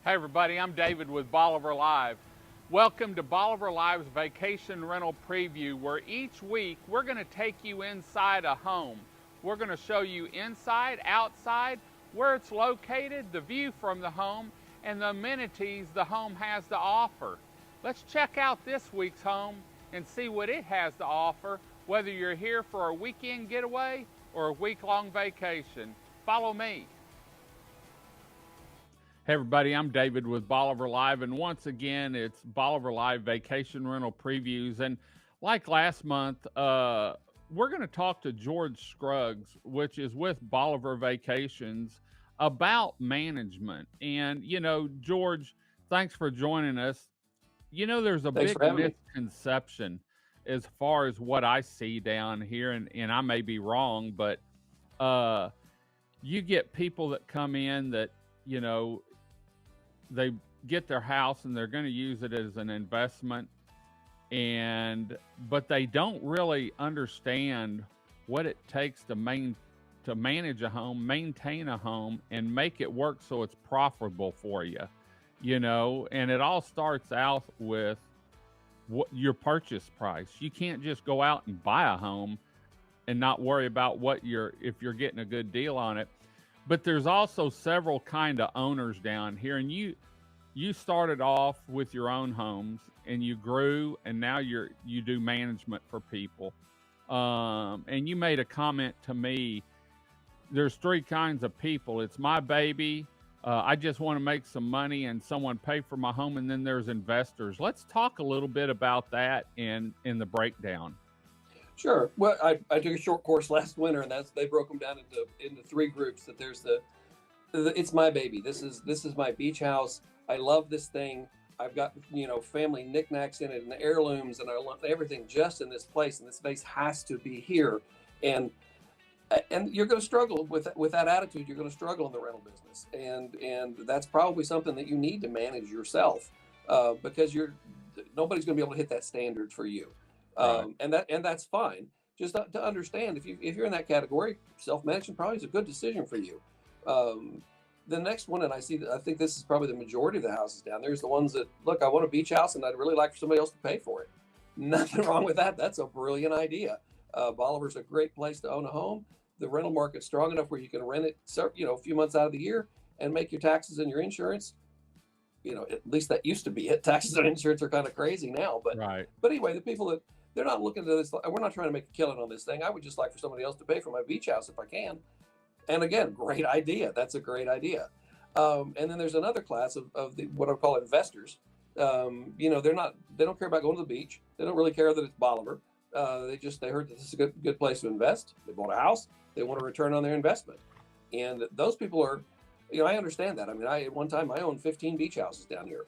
Hey everybody, I'm David with Bolivar Live. Welcome to Bolivar Live's Vacation Rental Preview, where each week we're going to take you inside a home. We're going to show you inside, outside, where it's located, the view from the home, and the amenities the home has to offer. Let's check out this week's home and see what it has to offer, whether you're here for a weekend getaway or a week-long vacation. Follow me. Hey everybody, I'm David with Bolivar Live, and once again, it's Bolivar Live Vacation Rental Previews. And like last month, we're going to talk to George Scruggs, which is with Bolivar Vacations, about management. And, George, thanks for joining us. There's a Thanks big for having me. misconception as far as what I see down here, and I may be wrong, but uh, you get people that come in that, you know, they get their house and they're going to use it as an investment, but they don't really understand what it takes to manage a home, maintain a home, and make it work so it's profitable for you. And it all starts out with what your purchase price. You can't just go out and buy a home and not worry about if you're getting a good deal on it. But there's also several kind of owners down here, and you started off with your own homes and you grew, and now you do management for people. And you made a comment to me. There's three kinds of people. It's my baby. I just want to make some money and someone pay for my home, and then there's investors. Let's talk a little bit about that in the breakdown. Sure. Well, I took a short course last winter, and they broke them down into three groups. That there's the it's my baby. This is my beach house. I love this thing. I've got family knickknacks in it and the heirlooms, and I love everything just in this place. And this space has to be here. And you're going to struggle with that attitude. You're going to struggle in the rental business, and that's probably something that you need to manage yourself, because nobody's going to be able to hit that standard for you. Right. And that's fine. Just to understand, if you're in that category, self-management probably is a good decision for you. The next one, and I think this is probably the majority of the houses down there, is the ones that, look, I want a beach house and I'd really like for somebody else to pay for it. Nothing wrong with that. That's a brilliant idea. Bolivar's a great place to own a home. The rental market's strong enough where you can rent it, a few months out of the year and make your taxes and your insurance. At least that used to be it. Taxes and insurance are kind of crazy now, but Right. but anyway, the people that they're not looking to this. We're not trying to make a killing on this thing. I would just like for somebody else to pay for my beach house if I can. And again, great idea. That's a great idea. And then there's another class of what I call investors. They don't care about going to the beach. They don't really care that it's Bolivar. They heard that this is a good place to invest. They bought a house. They want a return on their investment. And those people are, I understand that. I mean, at one time I owned 15 beach houses down here.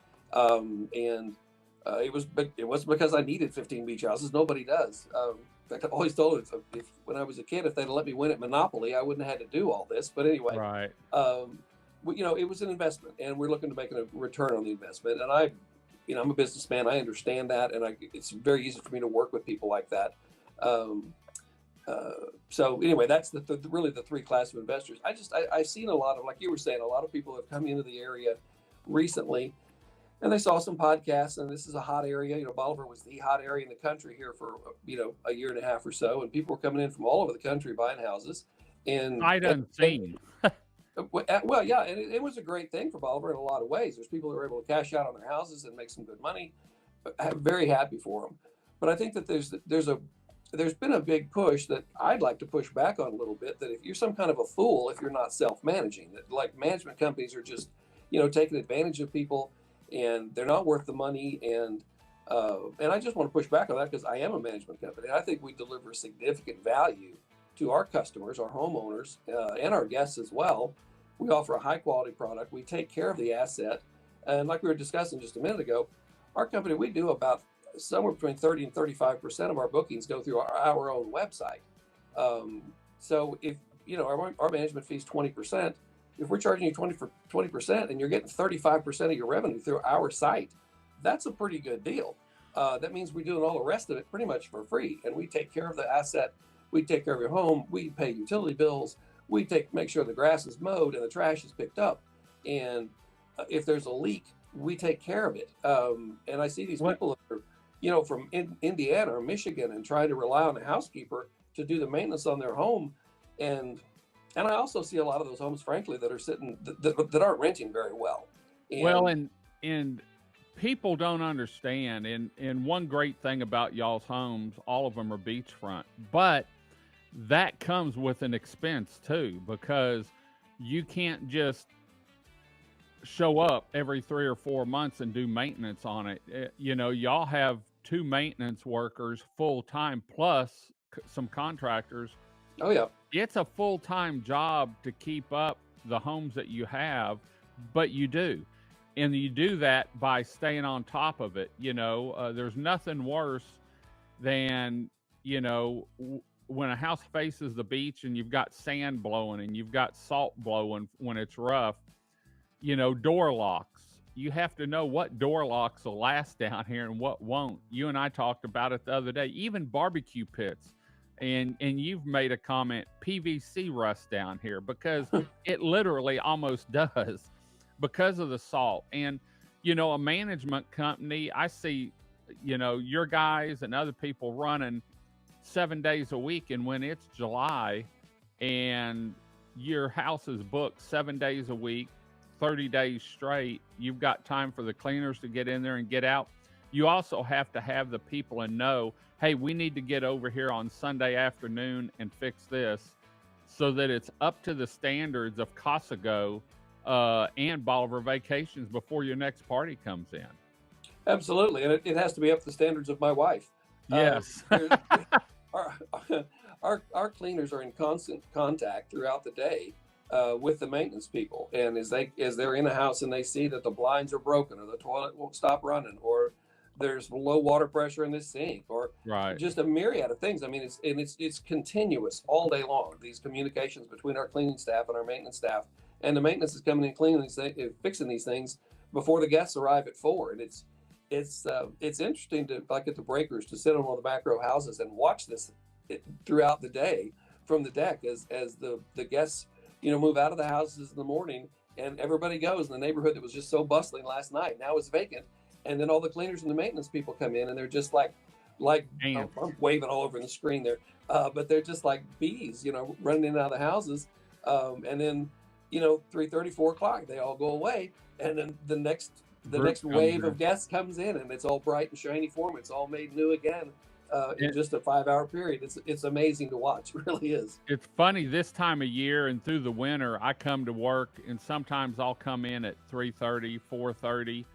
It was because I needed 15 beach houses. Nobody does. In fact, I've always told if when I was a kid, if they'd let me win at Monopoly, I wouldn't have had to do all this. But anyway, Right. it was an investment, and we're looking to make a return on the investment. And I'm a businessman. I understand that, and it's very easy for me to work with people like that. So anyway, that's really the three class of investors. I've seen a lot of, like you were saying, a lot of people have come into the area recently, and they saw some podcasts, and this is a hot area. Bolivar was the hot area in the country here for a year and a half or so, and people were coming in from all over the country buying houses. And I done seen. well, yeah, and it was a great thing for Bolivar in a lot of ways. There's people who were able to cash out on their houses and make some good money. I'm very happy for them. But I think that there's been a big push that I'd like to push back on a little bit, that if you're some kind of a fool if you're not self-managing, that like management companies are just taking advantage of people, and they're not worth the money. And I just want to push back on that, because I am a management company. I think we deliver significant value to our customers, our homeowners, and our guests as well. We offer a high quality product. We take care of the asset. And like we were discussing just a minute ago, our company, we do about somewhere between 30 and 35% of our bookings go through our own website. So if, our management fee is 20%, if we're charging you 20% and you're getting 35% of your revenue through our site, that's a pretty good deal. That means we're doing all the rest of it pretty much for free. And we take care of the asset. We take care of your home. We pay utility bills. We make sure the grass is mowed and the trash is picked up. And if there's a leak, we take care of it. And I see these What? people that are, you know, from Indiana or Michigan and trying to rely on a housekeeper to do the maintenance on their home. And I also see a lot of those homes, frankly, that are sitting that aren't renting very well. Well, And and people don't understand. And one great thing about y'all's homes, all of them are beachfront, but that comes with an expense too, because you can't just show up every 3 or 4 months and do maintenance on it. You know, y'all have two maintenance workers full time plus some contractors. oh yeah, It's a full time job to keep up the homes that you have, but you do. And you do that by staying on top of it. You know, there's nothing worse than, you know, when a house faces the beach and you've got sand blowing and you've got salt blowing when it's rough, you know, door locks. You have to know what door locks will last down here and what won't. You and I talked about it the other day. Even barbecue pits, and you've made a comment, PVC rust down here because it literally almost does because of the salt. And you know, a management company, I see, you know, your guys and other people running 7 days a week, and when it's July and your house is booked 7 days a week, 30 days straight, you've got time for the cleaners to get in there and get out. You also have to have the people and know, hey, we need to get over here on Sunday afternoon and fix this so that it's up to the standards of Casago and Bolivar Vacations before your next party comes in. absolutely, and it has to be up to the standards of my wife. Yes. Our, our cleaners are in constant contact throughout the day with the maintenance people, and as they're in a house and they see that the blinds are broken or the toilet won't stop running or there's low water pressure in the sink or Right. just a myriad of things. I mean, it's continuous all day long. These communications between our cleaning staff and our maintenance staff, and the maintenance is coming in cleaning these things, fixing these things before the guests arrive at 4. And it's interesting to, like at the breakers, to sit on one of the back row houses and watch this throughout the day from the deck as the guests, you know, move out of the houses in the morning and everybody goes. And the neighborhood that was just so bustling last night now is vacant. And then all the cleaners and the maintenance people come in and they're just like And I'm waving all over the screen there, but they're just like bees, you know, running in and out of the houses. And then, you know, 3:30, 4 o'clock, they all go away. And then the next group comes wave in. of guests comes in and it's all bright and shiny for them. It's all made new again in It, just a 5 hour period. It's amazing to watch. It really is. it's funny this time of year and through the winter, I come to work and sometimes I'll come in at 3:30, 4:30,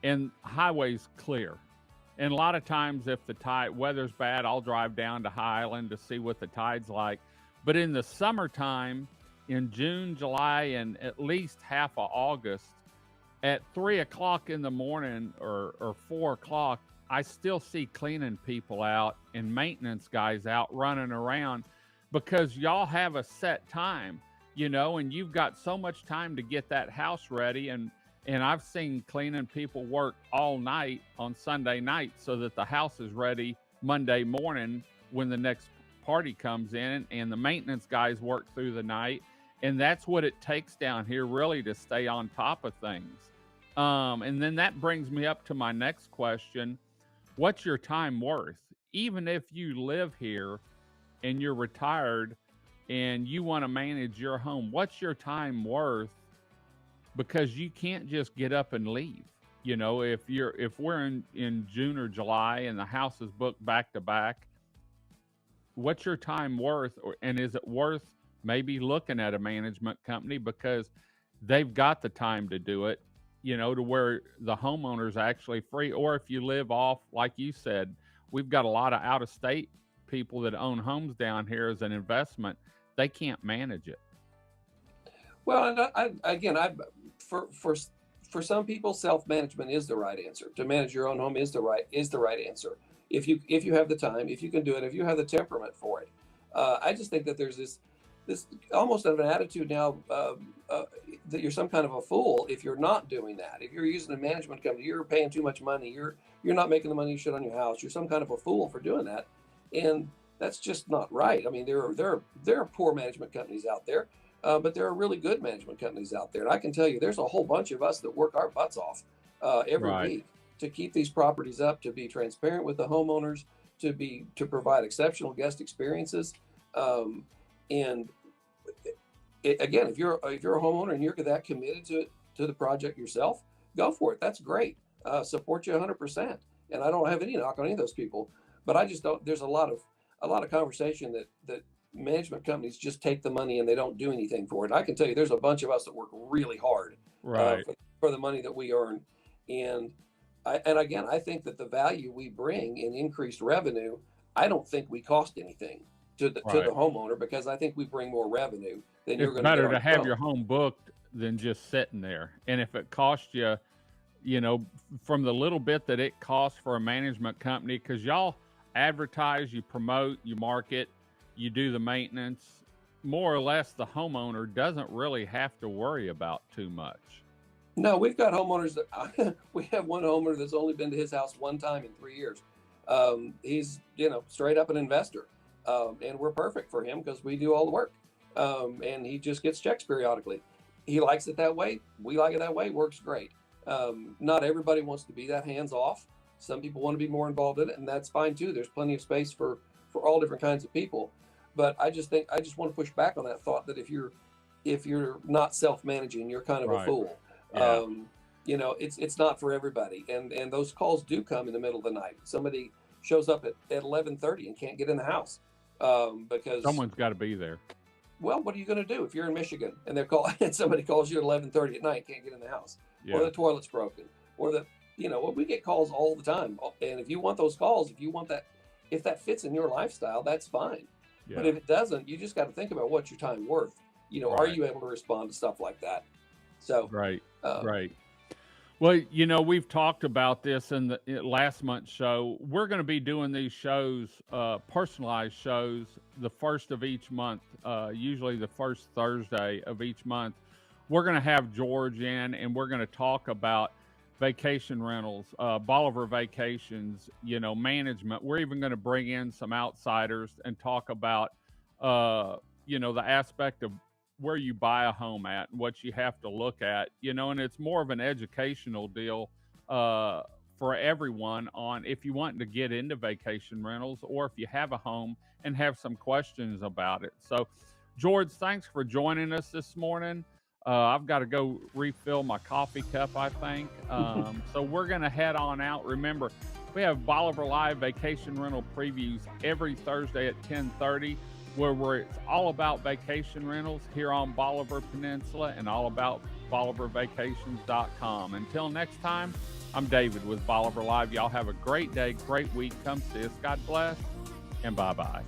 and highway's clear. And a lot of times, if the tide weather's bad, I'll drive down to Highland to see what the tide's like. But in the summertime, in June, July, and at least half of August, at 3 o'clock in the morning or 4 o'clock, I still see cleaning people out and maintenance guys out running around because y'all have a set time, you know, and you've got so much time to get that house ready. And I've seen cleaning people work all night on Sunday night so that the house is ready Monday morning when the next party comes in, and the maintenance guys work through the night. And that's what it takes down here, really, to stay on top of things. And then that brings me up to my next question. What's your time worth? Even if you live here and you're retired and you want to manage your home, what's your time worth? Because you can't just get up and leave. You know, if we're in June or July and the house is booked back to back, what's your time worth? And is it worth maybe looking at a management company because they've got the time to do it, you know, to where the homeowner's actually free? Or if you live off, like you said, we've got a lot of out of state people that own homes down here as an investment. They can't manage it. Well, and for some people, self management is the right answer. To manage your own home is the right answer. If you have the time, if you can do it, if you have the temperament for it. I just think that there's this almost of an attitude now that you're some kind of a fool if you're not doing that. If you're using a management company, you're paying too much money. You're not making the money you should on your house. You're some kind of a fool for doing that, and that's just not right. I mean, there are poor management companies out there. But there are really good management companies out there. And I can tell you, there's a whole bunch of us that work our butts off every Right. week to keep these properties up, to be transparent with the homeowners, to provide exceptional guest experiences. And again, if you're a homeowner and you're that committed to the project yourself, go for it. That's great. Support you 100%. And I don't have any knock on any of those people, but I just don't. There's a lot of conversation that management companies just take the money and they don't do anything for it. And I can tell you, there's a bunch of us that work really hard Right. for the money that we earn. And again, I think that the value we bring in increased revenue, I don't think we cost anything to the Right. homeowner, because I think we bring more revenue than you're It's going to get better on to your have own. your home booked than just sitting there. And if it costs you, from the little bit that it costs for a management company, because y'all advertise, you promote, you market, you do the maintenance, more or less the homeowner doesn't really have to worry about too much. No, we've got homeowners that we have one homeowner that's only been to his house one time in 3 years. He's straight up an investor, and we're perfect for him because we do all the work, and he just gets checks periodically. He likes it that way. We like it that way. Works great. Not everybody wants to be that hands off. Some people want to be more involved in it, and that's fine too. There's plenty of space for all different kinds of people. But I just want to push back on that thought that if you're not self-managing, you're kind of a Right. fool. Yeah. It's not for everybody, and those calls do come in the middle of the night. Somebody shows up at 11:30 and can't get in the house because Someone's got to be there. well, what are you going to do if you're in Michigan and and somebody calls you at 11:30 at night, can't get in the house, or Yeah. the toilet's broken, or we get calls all the time. And if you want those calls, if that fits in your lifestyle, that's fine. Yeah. But if it doesn't, you just got to think about what's your time worth. Are Right. you able to respond to stuff like that? So, Right. uh, Right. Well, we've talked about this in the last month's show. We're going to be doing these shows, personalized shows, the first of each month, usually the first Thursday of each month. We're going to have George in, and we're going to talk about vacation rentals, Bolivar Vacations, management. We're even going to bring in some outsiders and talk about, the aspect of where you buy a home at and what you have to look at, and it's more of an educational deal for everyone on if you want to get into vacation rentals or if you have a home and have some questions about it. So, George, thanks for joining us this morning. I've got to go refill my coffee cup, I think. So we're going to head on out. Remember, we have Bolivar Live vacation rental previews every Thursday at 10:30. Where it's all about vacation rentals here on Bolivar Peninsula and all about BolivarVacations.com. Until next time, I'm David with Bolivar Live. Y'all have a great day, great week. Come see us. God bless, and bye-bye.